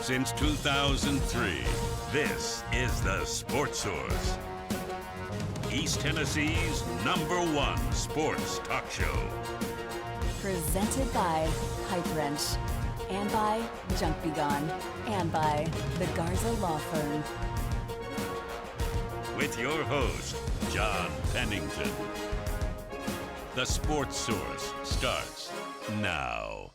Since 2003, this is the Sports Source, East Tennessee's #1 sports talk show. Presented by Pipe Wrench, and by Junk Be Gone, and by the Garza Law Firm. With your host, John Pennington. The Sports Source starts now.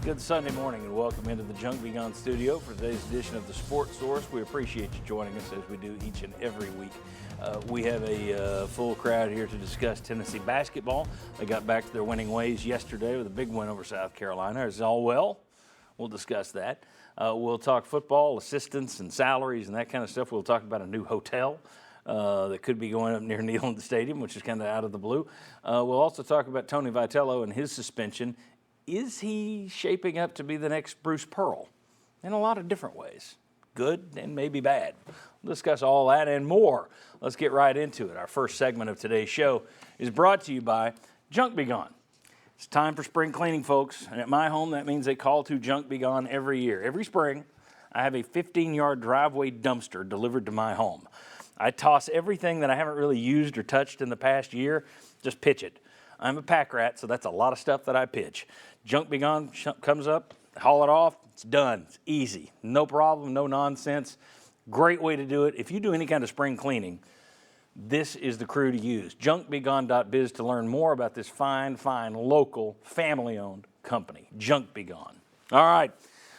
Good Sunday morning and welcome into the Junk Be Gone studio for today's edition of the Sports Source. We appreciate you joining us as we do each and every week. We have a full crowd here to discuss Tennessee basketball. They got back to their winning ways yesterday with a big win over South Carolina. Is it all well? We'll discuss that. We'll talk football, assistants, and salaries and that kind of stuff. We'll talk about a new hotel that could be going up near Neyland Stadium, which is kind of out of the blue. We'll also talk about Tony Vitello and his suspension. Is he shaping up to be the next Bruce Pearl? In a lot of different ways, good and maybe bad. We'll discuss all that and more. Let's get right into it. Our first segment of today's show is brought to you by Junk Be Gone. It's time for spring cleaning, folks. And at my home, that means they call to Junk Be Gone every year. Every spring, I have a 15-yard driveway dumpster delivered to my home. I toss everything that I haven't really used or touched in the past year, just pitch it. I'm a pack rat, so that's a lot of stuff that I pitch. Junk Be Gone comes up, haul it off, it's done. It's easy. No problem, no nonsense. Great way to do it. If you do any kind of spring cleaning, this is the crew to use. JunkBeGone.biz to learn more about this fine, local, family-owned company. Junk Be Gone. All right,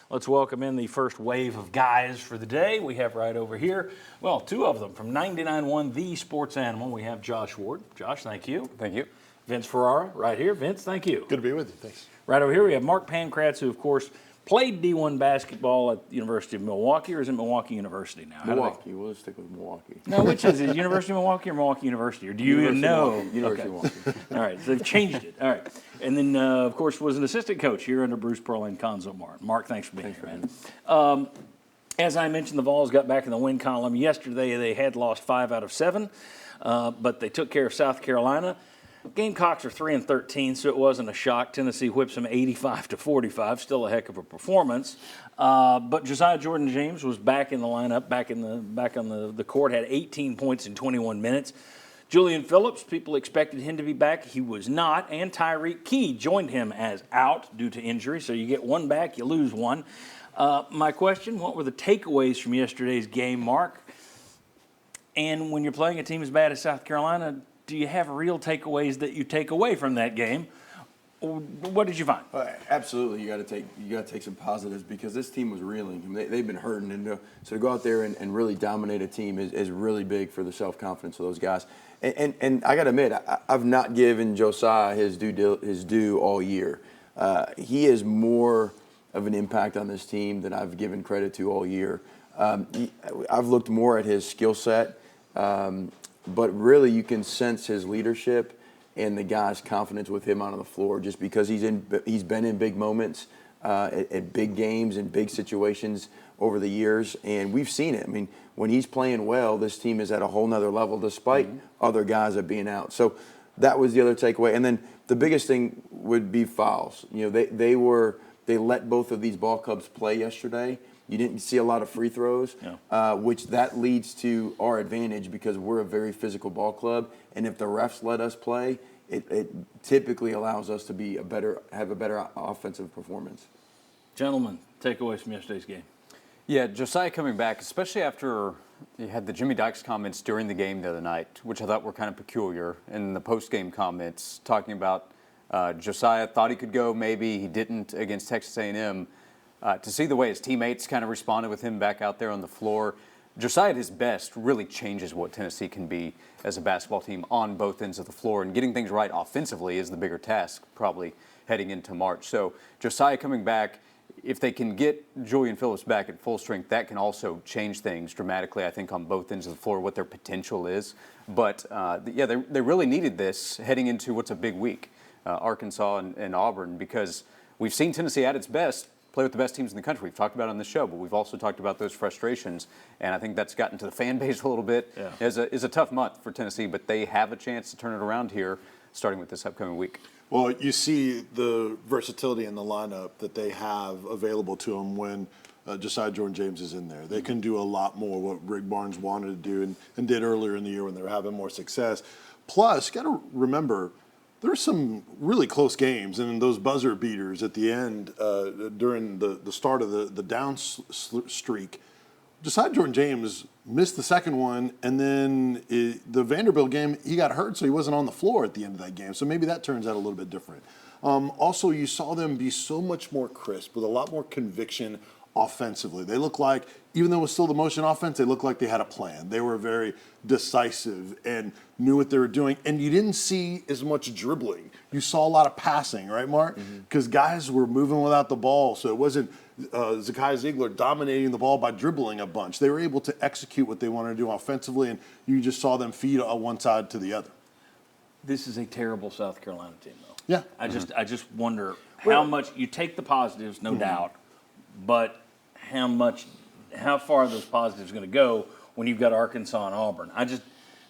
let's welcome in the first wave of guys for the day. We have right over here, well, two of them from 99.1 The Sports Animal. We have Josh Ward. Josh, thank you. Thank you. Vince Ferrara, right here. Vince, thank you. Good to be with you. Thanks. Right over here, we have Mark Pankratz, who, of course, played D1 basketball at the University of Milwaukee, or is it Milwaukee University now? Milwaukee. We'll stick with Milwaukee. No, which is it? University of Milwaukee or Milwaukee University? Or do you even know? University of Milwaukee. All right, so they've changed it. All right. And then, of course, was an assistant coach here under Bruce Pearl and Conzo Martin. Mark, thanks for being here, man. As I mentioned, the Vols got back in the win column yesterday. They had lost 5 out of 7, but they took care of South Carolina. Gamecocks are 3-13, so it wasn't a shock. Tennessee whips them 85-45. Still a heck of a performance. But Josiah Jordan-James was back in the lineup, back on the court. Had 18 points in 21 minutes. Julian Phillips, people expected him to be back. He was not. And Tyreek Key joined him as out due to injury. So you get one back, you lose one. My question: what were the takeaways from yesterday's game, Mark? And when you're playing a team as bad as South Carolina, do you have real takeaways that you take away from that game? What did you find? Absolutely, you got to take some positives because this team was reeling. I mean, they've been hurting, and so to go out there and really dominate a team is really big for the self-confidence of those guys. And I got to admit, I've not given Josiah his due all year. He has more of an impact on this team than I've given credit to all year. I've looked more at his skill set. But really, you can sense his leadership and the guys' confidence with him out on the floor, just because he's been in big moments, at big games and big situations over the years, and we've seen it. I mean, when he's playing well, this team is at a whole nother level, despite other guys that being out. So that was the other takeaway. And then the biggest thing would be fouls. You know, they let both of these ball clubs play yesterday. You didn't see a lot of free throws, which that leads to our advantage because we're a very physical ball club. And if the refs let us play, it typically allows us to have a better offensive performance. Gentlemen, takeaways from yesterday's game. Yeah, Josiah coming back, especially after you had the Jimmy Dykes comments during the game the other night, which I thought were kind of peculiar, and the post-game comments talking about Josiah thought he could go, maybe he didn't against Texas A&M. To see the way his teammates kind of responded with him back out there on the floor, Josiah at his best really changes what Tennessee can be as a basketball team on both ends of the floor. And getting things right offensively is the bigger task probably heading into March. So Josiah coming back, if they can get Julian Phillips back at full strength, that can also change things dramatically, I think, on both ends of the floor, what their potential is. But, they really needed this heading into what's a big week, Arkansas and Auburn, because we've seen Tennessee at its best play with the best teams in the country. We've talked about it on the show, but we've also talked about those frustrations, and I think that's gotten to the fan base a little bit. Yeah. It's a tough month for Tennessee, but they have a chance to turn it around here starting with this upcoming week? Well, you see the versatility in the lineup that they have available to them when Josiah Jordan-James is in there. They can do a lot more what Rick Barnes wanted to do and did earlier in the year when they were having more success. Plus, you got to remember, there's some really close games, and those buzzer beaters at the end during the start of the down streak, Josiah Jordan-James missed the second one, and then the Vanderbilt game, he got hurt, so he wasn't on the floor at the end of that game. So maybe that turns out a little bit different. Also, you saw them be so much more crisp with a lot more conviction offensively. They look like, even though it was still the motion offense, they looked like they had a plan. They were very decisive and knew what they were doing. And you didn't see as much dribbling. You saw a lot of passing, right, Mark? Because guys were moving without the ball, so it wasn't Zakai Ziegler dominating the ball by dribbling a bunch. They were able to execute what they wanted to do offensively, and you just saw them feed on one side to the other. This is a terrible South Carolina team, though. Yeah. I just wonder how much you take the positives, no doubt, but how far are those positives going to go when you've got Arkansas and Auburn?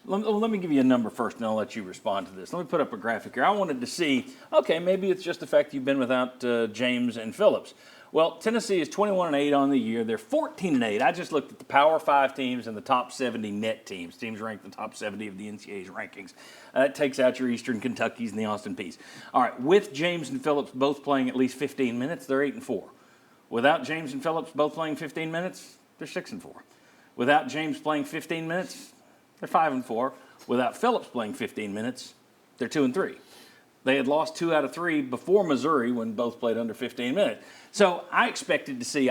Let me give you a number first, and I'll let you respond to this. Let me put up a graphic here. I wanted to see, okay, maybe it's just the fact you've been without James and Phillips. Well, Tennessee is 21-8 on the year. They're 14-8. I just looked at the Power 5 teams and the top 70 net teams. Teams ranked in the top 70 of the NCAA's rankings. That takes out your Eastern Kentuckys and the Austin Peays. All right, with James and Phillips both playing at least 15 minutes, they're 8-4. Without James and Phillips both playing 15 minutes, they're 6-4. Without James playing 15 minutes, they're 5-4. Without Phillips playing 15 minutes, they're 2-3. They had lost 2 out of 3 before Missouri when both played under 15 minutes. So I expected to see,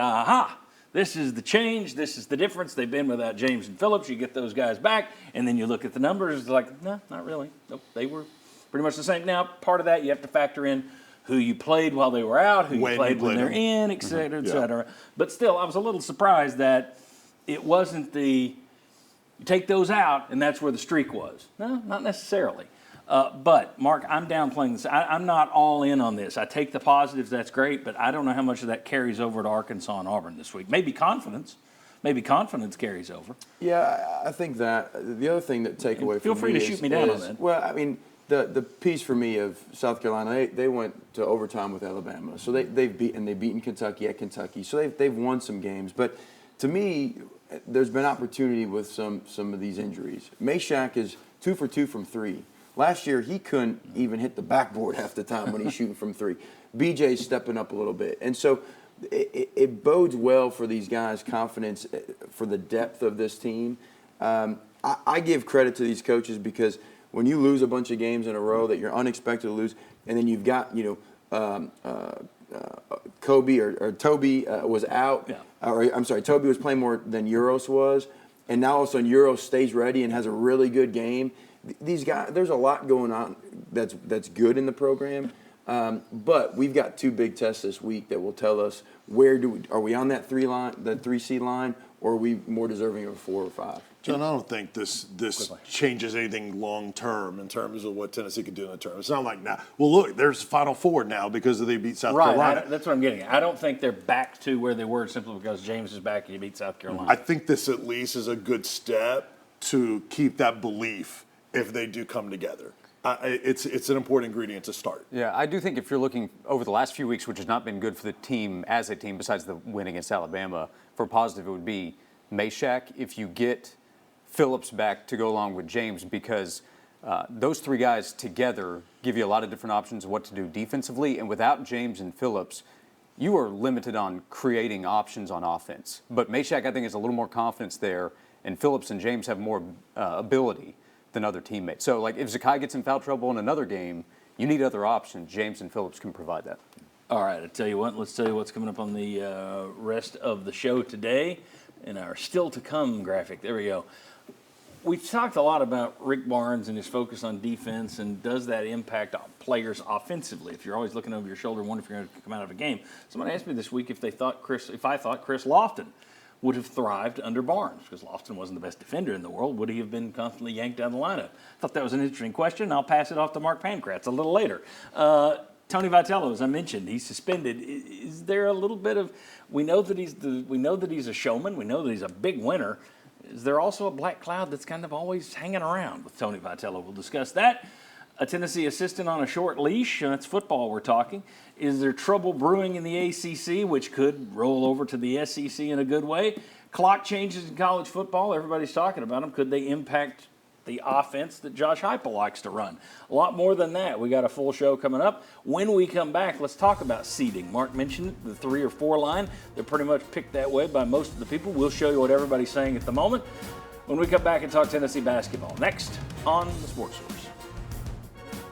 this is the change, this is the difference. They've been without James and Phillips. You get those guys back, and then you look at the numbers, it's like, no, not really. Nope, they were pretty much the same. Now, part of that you have to factor in who you played while they were out, who you played when they're in, et cetera, et cetera. But still, I was a little surprised that it wasn't you take those out, and that's where the streak was. No, not necessarily. But, Mark, I'm downplaying this. I'm not all in on this. I take the positives, that's great, but I don't know how much of that carries over to Arkansas and Auburn this week. Maybe confidence carries over. Yeah, I think that. The other thing that take away from me Feel free to shoot me down on that. Well, I mean, the piece for me of South Carolina, they went to overtime with Alabama. So they've beaten Kentucky at Kentucky. So they've won some games. But to me, there's been opportunity with some of these injuries. Meshack is 2 for 2 from 3. Last year, he couldn't even hit the backboard half the time when he's shooting from 3. BJ's stepping up a little bit. And so it bodes well for these guys' confidence for the depth of this team. I give credit to these coaches because when you lose a bunch of games in a row that you're unexpected to lose, and then you've got, Kobe or Toby was out. Yeah. I'm sorry, Toby was playing more than Euros was. And now all of a sudden Euros stays ready and has a really good game. These guys, there's a lot going on that's good in the program, but we've got 2 big tests this week that will tell us are we on that 3 seed line, or are we more deserving of a 4 or 5? John, I don't think this changes anything long term in terms of what Tennessee can do in the tournament. It's not like now. Well, look, there's Final Four now because they beat South Carolina. That's what I'm getting at. I don't think they're back to where they were simply because James is back and you beat South Carolina. I think this at least is a good step to keep that belief if they do come together. It's an important ingredient to start. Yeah, I do think if you're looking over the last few weeks, which has not been good for the team as a team, besides the win against Alabama, for positive it would be Meshack. If you get Phillips back to go along with James, because those 3 guys together give you a lot of different options of what to do defensively, and without James and Phillips, you are limited on creating options on offense. But Meshack, I think, has a little more confidence there, and Phillips and James have more ability than other teammates. So, like, if Zakai gets in foul trouble in another game, you need other options. James and Phillips can provide that. All right, let's tell you what's coming up on the rest of the show today in our still to come graphic. There we go. We've talked a lot about Rick Barnes and his focus on defense, and does that impact players offensively? If you're always looking over your shoulder, wondering if you're going to come out of a game. Someone asked me this week if I thought Chris Lofton would have thrived under Barnes, because Lofton wasn't the best defender in the world. Would he have been constantly yanked down the lineup? I thought that was an interesting question. I'll pass it off to Mark Pankratz a little later. Tony Vitello, as I mentioned, he's suspended. Is there a little bit of? We know that he's a showman. We know that he's a big winner. Is there also a black cloud that's kind of always hanging around with Tony Vitello? We'll discuss that. A Tennessee assistant on a short leash, that's football we're talking. Is there trouble brewing in the ACC, which could roll over to the SEC in a good way? Clock changes in college football, everybody's talking about them. Could they impact the offense that Josh Heupel likes to run? A lot more than that. We got a full show coming up. When we come back, let's talk about seeding. Mark mentioned it, the 3 or 4 line. They're pretty much picked that way by most of the people. We'll show you what everybody's saying at the moment when we come back and talk Tennessee basketball. Next on the Sports Source.